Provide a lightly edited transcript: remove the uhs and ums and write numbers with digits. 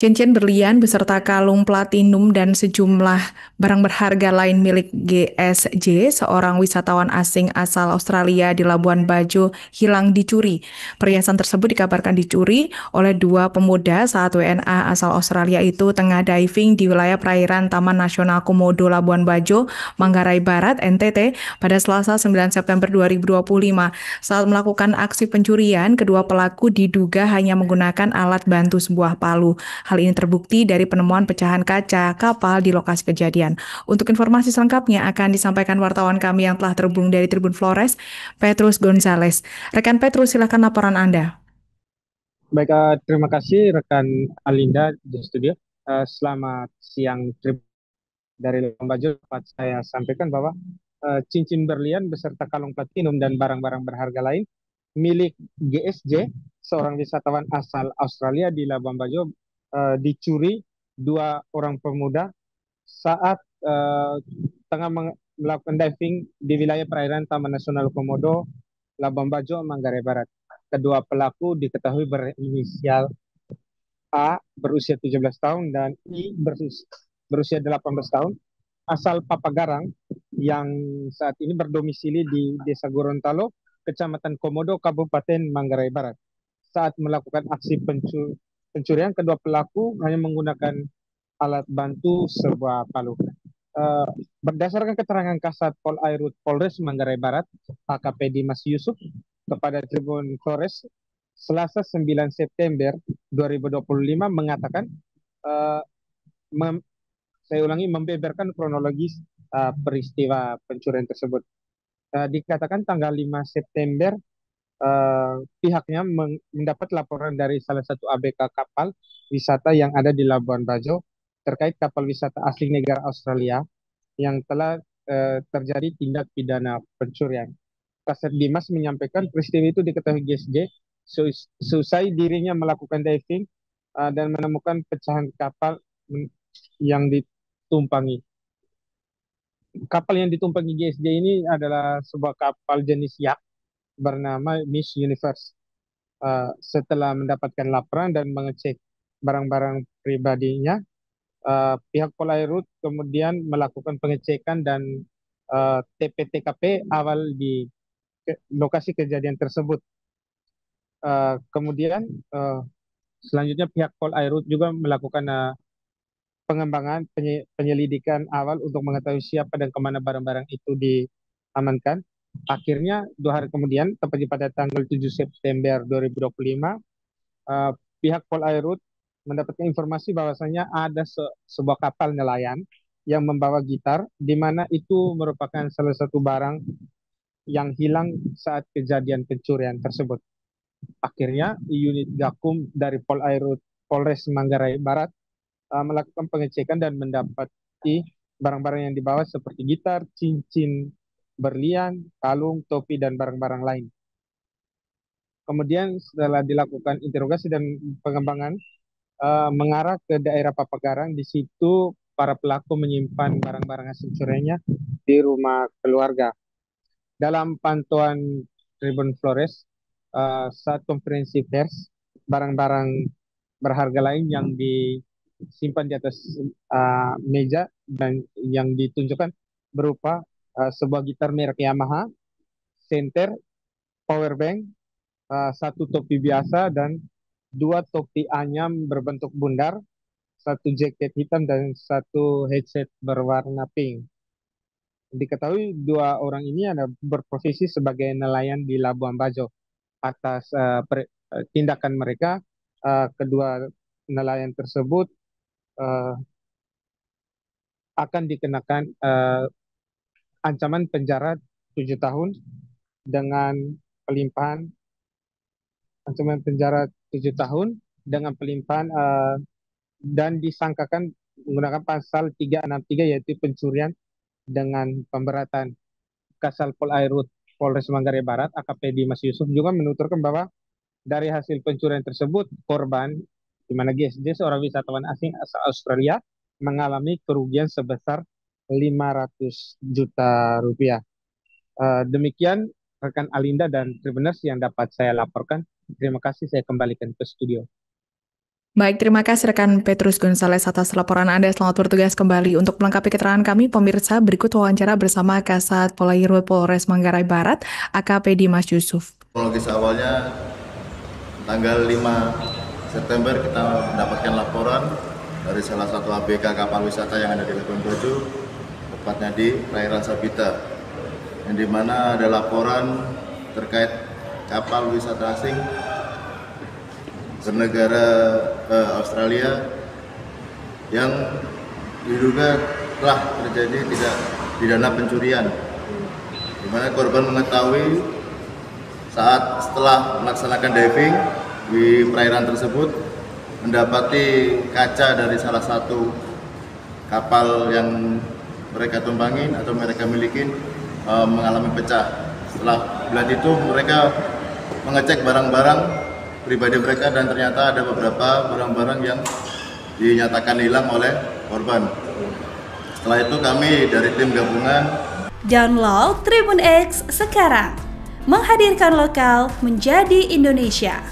Cincin berlian beserta kalung platinum dan sejumlah barang berharga lain milik GSJ, seorang wisatawan asing asal Australia di Labuan Bajo, hilang dicuri. Perhiasan tersebut dikabarkan dicuri oleh dua pemuda saat WNA asal Australia itu tengah diving di wilayah perairan Taman Nasional Komodo Labuan Bajo, Manggarai Barat, NTT pada Selasa 9 September 2025. Saat melakukan aksi pencurian, kedua pelaku diduga hanya menggunakan alat bantu sebuah palu. Hal ini terbukti dari penemuan pecahan kaca kapal di lokasi kejadian. Untuk informasi selengkapnya akan disampaikan wartawan kami yang telah terhubung dari Tribun Flores, Petrus Gonzales. Rekan Petrus, silakan laporan Anda. Baik, terima kasih rekan Alinda di studio. Selamat siang dari Lambajo. Dapat saya sampaikan bahwa cincin berlian beserta kalung platinum dan barang-barang berharga lain milik GSJ, seorang wisatawan asal Australia di Labuan Bajo, dicuri dua orang pemuda saat tengah melakukan diving di wilayah perairan Taman Nasional Komodo, Labuan Bajo, Manggarai Barat. Kedua pelaku diketahui berinisial A berusia 17 tahun dan I berusia 18 tahun, asal Papagarang yang saat ini berdomisili di Desa Gorontalo, Kecamatan Komodo, Kabupaten Manggarai Barat. Saat melakukan aksi pencurian, kedua pelaku hanya menggunakan alat bantu sebuah palu. Uh, Berdasarkan keterangan Kasat Pol Airut Polres Manggarai Barat, AKP Dimas Yusuf, kepada Tribun Flores, Selasa 9 September 2025 mengatakan, uh, mem saya ulangi, membeberkan kronologis peristiwa pencurian tersebut. Dikatakan tanggal 5 September, pihaknya mendapat laporan dari salah satu ABK kapal wisata yang ada di Labuan Bajo terkait kapal wisata asli negara Australia yang telah terjadi tindak pidana pencurian. Kasat Dimas menyampaikan peristiwa itu diketahui GSJ seusai dirinya melakukan diving dan menemukan pecahan kapal yang ditumpangi. Kapal yang ditumpangi GSJ ini adalah sebuah kapal jenis yacht bernama Miss Universe. Setelah mendapatkan laporan dan mengecek barang-barang pribadinya, pihak Polairut kemudian melakukan pengecekan dan TP-TKP awal di lokasi kejadian tersebut. Kemudian selanjutnya pihak Polairut juga melakukan pengembangan penyelidikan awal untuk mengetahui siapa dan kemana barang-barang itu diamankan. Akhirnya 2 hari kemudian, tepatnya pada tanggal 7 September 2025, pihak Polairut mendapatkan informasi bahwasanya ada sebuah kapal nelayan yang membawa gitar, di mana itu merupakan salah satu barang yang hilang saat kejadian pencurian tersebut. Akhirnya unit Gakum dari Polairut Polres Manggarai Barat melakukan pengecekan dan mendapati barang-barang yang dibawa seperti gitar, cincin berlian, kalung, topi, dan barang-barang lain. Kemudian setelah dilakukan interogasi dan pengembangan, mengarah ke daerah Papagarang. Di situ para pelaku menyimpan barang-barang hasil curiannya di rumah keluarga. Dalam pantauan Tribun Flores, saat konferensi pers, barang-barang berharga lain yang disimpan di atas meja dan yang ditunjukkan berupa sebuah gitar merek Yamaha, senter, power bank, satu topi biasa dan dua topi anyam berbentuk bundar, satu jaket hitam dan satu headset berwarna pink. Diketahui dua orang ini ada berprofesi sebagai nelayan di Labuan Bajo. Atas tindakan mereka, kedua nelayan tersebut uh, akan dikenakan ancaman penjara 7 tahun dengan pelimpahan, ancaman penjara 7 tahun dengan pelimpahan dan disangkakan menggunakan pasal 363 yaitu pencurian dengan pemberatan. Kasal Polairut Polres Manggarai Barat AKP Dimas Yusuf juga menuturkan bahwa dari hasil pencurian tersebut korban di mana GSJ seorang wisatawan asing asal Australia mengalami kerugian sebesar 500 juta rupiah. Demikian rekan Alinda dan Tribuners yang dapat saya laporkan. Terima kasih, saya kembalikan ke studio. Baik, terima kasih rekan Petrus Gonzales atas laporan Anda. Selamat bertugas kembali. Untuk melengkapi keterangan kami, pemirsa, berikut wawancara bersama Kasat Polairut Polres Manggarai Barat, AKP Dimas Yusuf. Kronologis awalnya tanggal 5 September kita mendapatkan laporan dari salah satu ABK kapal wisata yang ada di Labuan Bajo, tepatnya di perairan Sabita, yang dimana ada laporan terkait kapal wisata asing bernegara Australia yang diduga telah terjadi tidak pidana pencurian, di mana korban mengetahui saat setelah melaksanakan diving di perairan tersebut mendapati kaca dari salah satu kapal yang mereka tumpangin atau mereka miliki mengalami pecah. Setelah melihat itu mereka mengecek barang-barang pribadi mereka dan ternyata ada beberapa barang-barang yang dinyatakan hilang oleh korban. Setelah itu kami dari tim gabungan download Tribun X sekarang, menghadirkan lokal menjadi Indonesia.